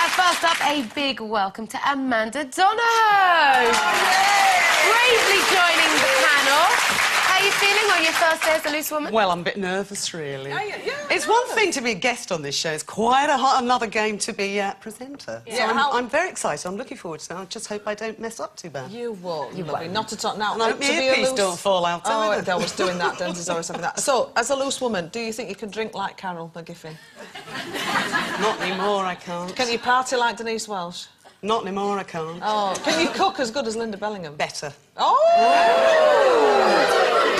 First up, a big welcome to Amanda Donohoe. Bravely joining the panel. How are you feeling on your first day as a loose woman? Well, I'm a bit nervous, really. Yeah. It's one thing to be a guest on this show. It's quite another game to be a presenter. Yeah. So I'm very excited. I'm looking forward to it. I just hope I don't mess up too bad. You won't. You won't. Not at all. Now, And I hope my earpiece don't fall out. Oh, I was doing that. Denzel's always having that. So, as a loose woman, do you think you can drink like Carol McGiffin? Not anymore, I can't. Can you party like Denise Welsh? Not anymore, I can't. Oh, can you cook as good as Linda Bellingham? Better. Oh!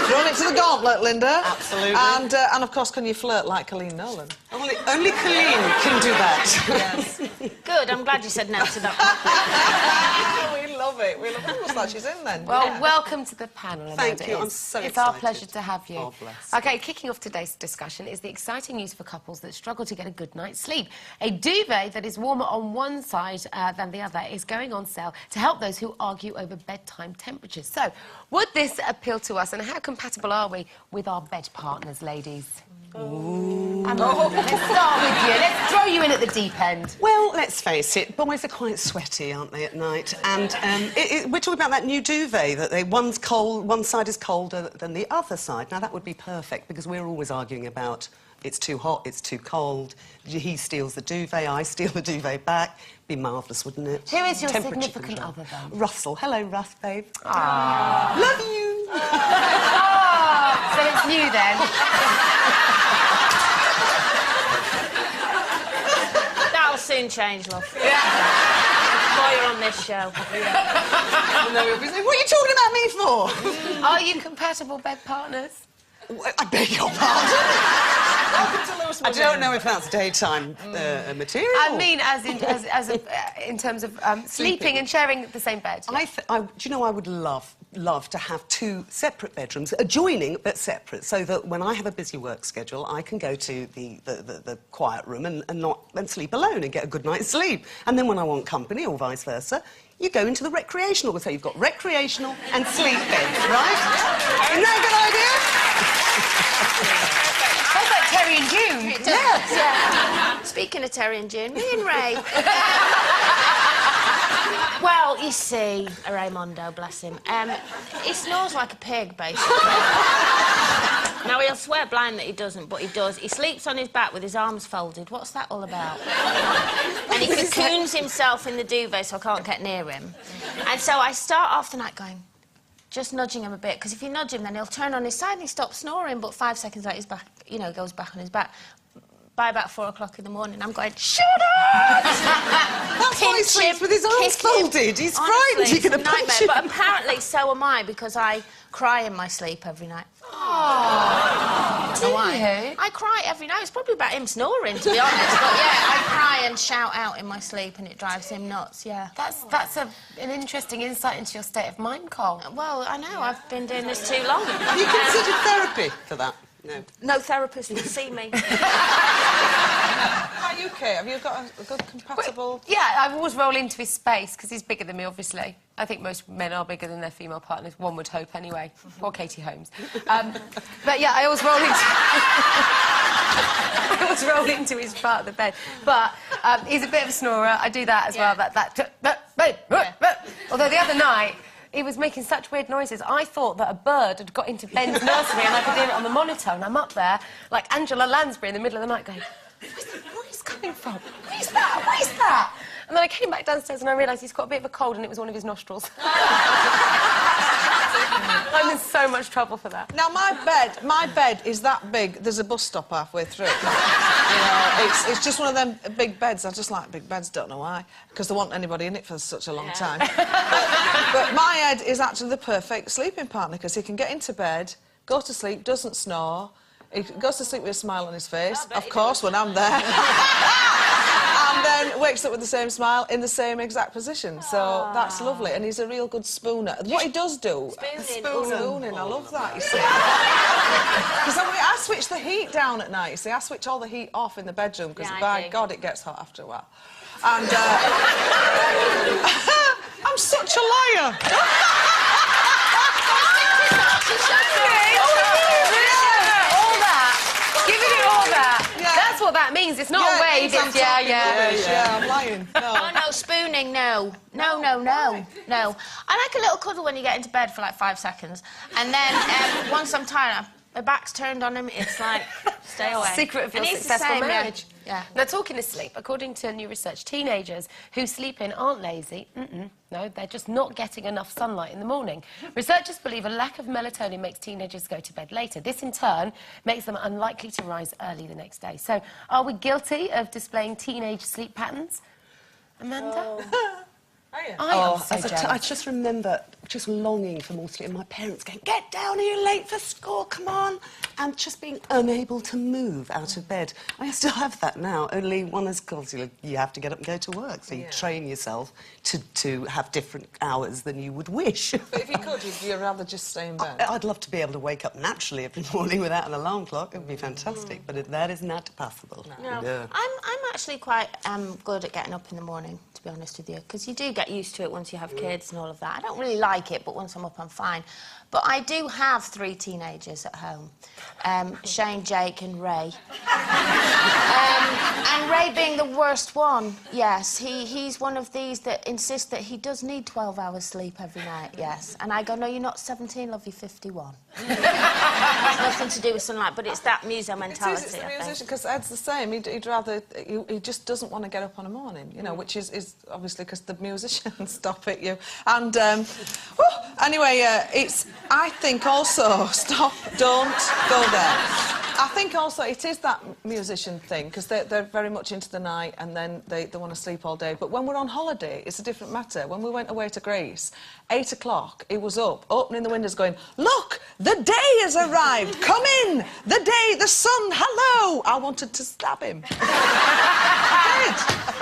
Thrown it to the gauntlet, Linda. Absolutely. And of course, can you flirt like Colleen Nolan? Only Colleen can do that. Yes. Good, I'm glad you said no to that. We love it. We love it. What's that she's in then? Well, Yeah. welcome to the panel, Amanda. Thank you, I'm so It's our excited. pleasure to have you. Oh, bless. OK, kicking off today's discussion is the exciting news for couples that struggle to get a good night's sleep. A duvet that is warmer on one side than the other is going on sale to help those who argue over bedtime temperatures. So, would this appeal to us, and how compatible are we with our bed partners, ladies? Amanda, let's start with you. Let's throw you in at the deep end. Well, let's face it, boys are quite sweaty, aren't they, at night? And we're talking about that new duvet, that one's cold, one side is colder than the other side. Now, that would be perfect, because we're always arguing about it's too hot, it's too cold, he steals the duvet, I steal the duvet back. Be marvellous, wouldn't it? Who is your Temperature significant control. other, then? Russell. Hello, Russ, babe. Ah. Love you. So it's you, then? That'll soon change, love. Yeah. While you're on this show. No, what are you talking about me for? Are you compatible bed partners? I beg your pardon. Welcome to Loose I Women. don't know if that's daytime material. I mean, in terms of sleeping and sharing the same bed. Do you know, I would love to have two separate bedrooms, adjoining but separate, so that when I have a busy work schedule, I can go to the quiet room and sleep alone and get a good night's sleep. And then when I want company, or vice versa, you go into the recreational. So you've got recreational and sleep beds, right? Isn't that a good idea? Sounds like Terry and June. It does. Yeah. Speaking of Terry and June, me and Ray. Well, you see, Raymondo, bless him, he snores like a pig, basically. Now, he'll swear blind that he doesn't, but he does. He sleeps on his back with his arms folded. What's that all about? And he cocoons himself in the duvet so I can't get near him. And so I start off the night going, just nudging him a bit, because if you nudge him, then he'll turn on his side and he stops snoring, but 5 seconds later, he's back, you know, goes back on his back. By about 4 o'clock in the morning, I'm going, shut up! That's why he sleeps with his arms folded. He's frightened. Honestly, You're going it's to a punch nightmare. him. But apparently, so am I, because I cry in my sleep every night. Oh. I don't know why. I cry every night. It's probably about him snoring, to be honest. But yeah, I cry and shout out in my sleep, and it drives him nuts. Yeah. That's an interesting insight into your state of mind, Cole. Well, I know. I've been doing this too long. Have you considered therapy for that? No. No therapist will see me. Are you okay? Have you got a good compatible... Yeah, I always roll into his space, because he's bigger than me, obviously. I think most men are bigger than their female partners, one would hope, anyway. Or Katie Holmes. But, yeah, I always roll into his part of the bed. But he's a bit of a snorer. I do that as well. Although the other night, he was making such weird noises. I thought that a bird had got into Ben's nursery and I could hear it on the monitor, and I'm up there, like Angela Lansbury in the middle of the night going, where's that noise coming from? What is that? What is that? And then I came back downstairs and I realised he's got a bit of a cold and it was one of his nostrils. I'm in so much trouble for that. Now, my bed is that big, there's a bus stop halfway through. You know, it's just one of them big beds. I just like big beds, don't know why, because there wasn't anybody in it for such a long time. But my head is actually the perfect sleeping partner, because he can get into bed, go to sleep, doesn't snore, he goes to sleep with a smile on his face, of course, when I'm there. And then wakes up with the same smile in the same exact position. So that's lovely. And he's a real good spooner. What he does do... Spooning. I love that, you see. Because I switch the heat down at night, you see. I switch all the heat off in the bedroom, because by God, it gets hot after a while. And... I'm such a liar. Give it all that. Yeah. That's what that means. It's not a wave. It's Yeah, I'm lying. spoon. No. Oh, no, spooning, no. No. I like a little cuddle when you get into bed for like 5 seconds. And then once I'm tired, my back's turned on him, it's like, stay away. Secret of your And he's the successful same, marriage. Yeah. Now, talking of sleep, according to new research, teenagers who sleep in aren't lazy. No, they're just not getting enough sunlight in the morning. Researchers believe a lack of melatonin makes teenagers go to bed later. This, in turn, makes them unlikely to rise early the next day. So, are we guilty of displaying teenage sleep patterns? Amanda? I just remember just longing for more sleep, and my parents going, "Get down, are you late for school? Come on!" And just being unable to move out of bed. I still have that now. Only one is because you have to get up and go to work, so you train yourself to have different hours than you would wish. But if you could, you'd rather just stay in bed. I'd love to be able to wake up naturally every morning without an alarm clock. It would be fantastic, but that is not possible. No. I'm actually quite good at getting up in the morning, to be honest with you, because you do get used to it once you have kids and all of that. I don't really like it, but once I'm up, I'm fine. But I do have 3 teenagers at home. Shane, Jake and Ray. And Ray being the worst one, yes. He's one of these that insists that he does need 12 hours sleep every night, yes. And I go, no, you're not 17, love, you're 51. It's nothing to do with sunlight, but it's that muso mentality, It's the musician, because Ed's the same. He'd rather... He just doesn't want to get up on a morning, you know, which is obviously because the musicians stop at you. And, anyway, it's... I think also... Stop, don't go there. I think also it is that musician thing, because they're very much into the night and then they want to sleep all day. But when we're on holiday, it's a different matter. When we went away to Greece, 8 o'clock, he was up, opening the windows going, "Look, the day has arrived, come in, the day, the sun, hello." I wanted to stab him.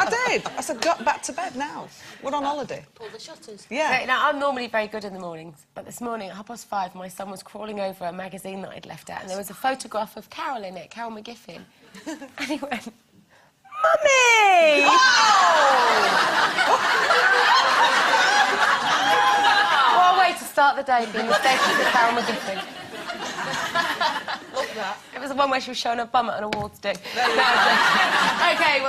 I did. I said, "Got back to bed now. We're on holiday." Pull the shutters. Yeah. Right, now, I'm normally very good in the mornings, but this morning at 5:30, my son was crawling over a magazine that I'd left out, and there was a photograph of Carol in it, Carol McGiffin. And he went, "Mummy!" What a way to start the day, being mistaken for Carol McGiffin. Love that. It was the one where she was showing her bum at an awards day. No, okay, well...